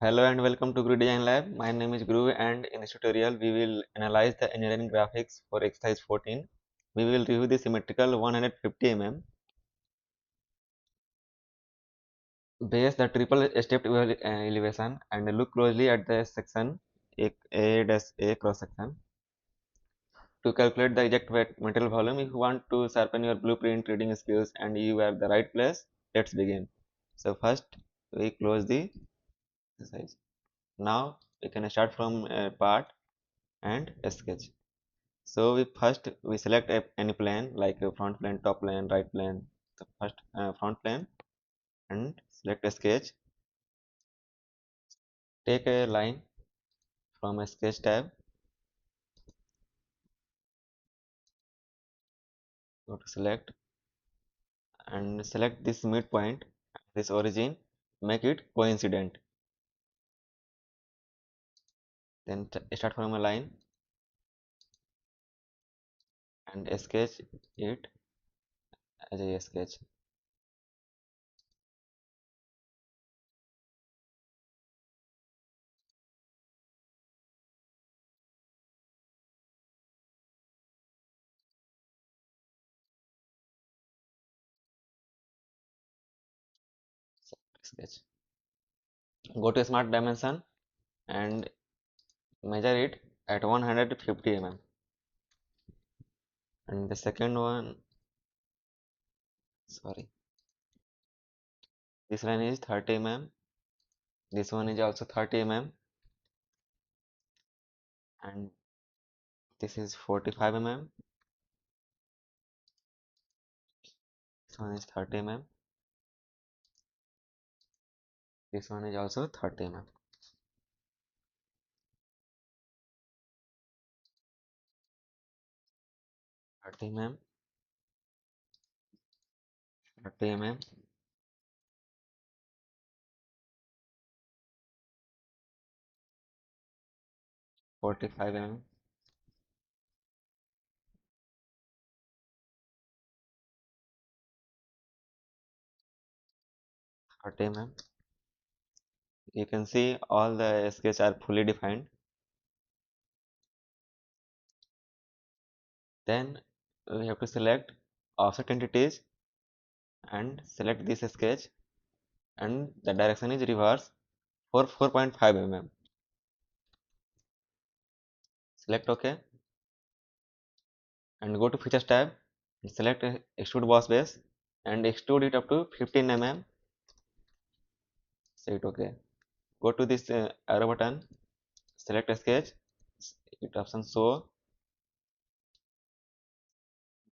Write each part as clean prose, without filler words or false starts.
Hello and welcome to Guru Design Lab. My name is Guru and in this tutorial we will analyze the engineering graphics for exercise 14. We will review the symmetrical 150 mm base the triple stepped elevation and look closely at the section A cross section to calculate the exact material volume. If you want to sharpen your blueprint reading skills and you are the right place, let's begin. So first we close the exercise. Now we can start from a part and a sketch. So we select any plane like a front plane, top plane, right plane. The first front plane and select a sketch. Take a line from a sketch tab. Go to select and select this midpoint, this origin. Make it coincident. Then start from a line and sketch it as a sketch. Sketch. Go to smart dimension and measure it at 150 mm. And the second one, sorry, this line is 30 mm. This one is also 30 mm and this is 45 mm. This one is 30 mm. This one is also 30 mm. 30 mm, 30 mm, 45 mm, 30 mm. You can see all the sketches are fully defined. Then we have to select offset entities and select this sketch and the direction is reverse for 4.5 mm. Select OK and go to Features tab and select Extrude Boss Base and extrude it up to 15 mm. Say it OK. Go to this arrow button, select a sketch, hit option show,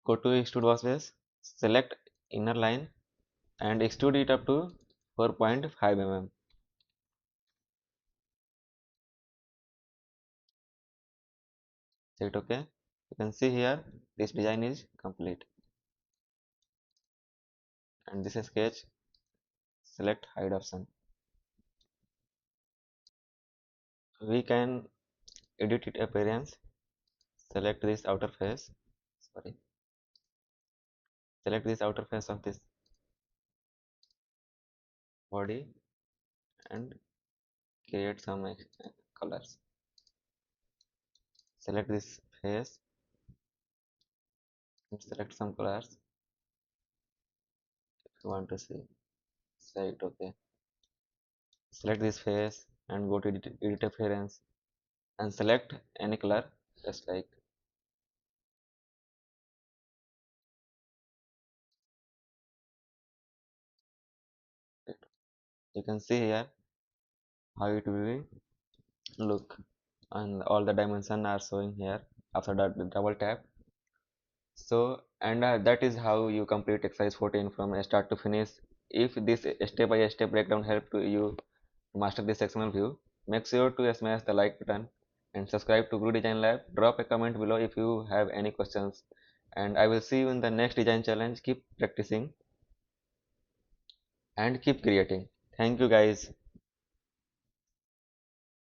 go to extrude boss base, select inner line and extrude it up to 4.5 mm. Say it OK. You can see here this design is complete. And this sketch, select hide option. We can edit it appearance. Select this outer face. Sorry. Select this outer face of this body and create some colors. Select this face and select some colors if you want to see. Say it OK. Select this face and go to edit appearance and select any color just like it. You can see here how it will look and all the dimension are showing here after that double tap. So and that is how you complete exercise 14 from start to finish. If this step by step breakdown helped to you master this sectional view, make sure to smash the like button and subscribe to Guru Design Lab. Drop a comment below if you have any questions and I will see you in the next design challenge. Keep practicing and keep creating. Thank you guys.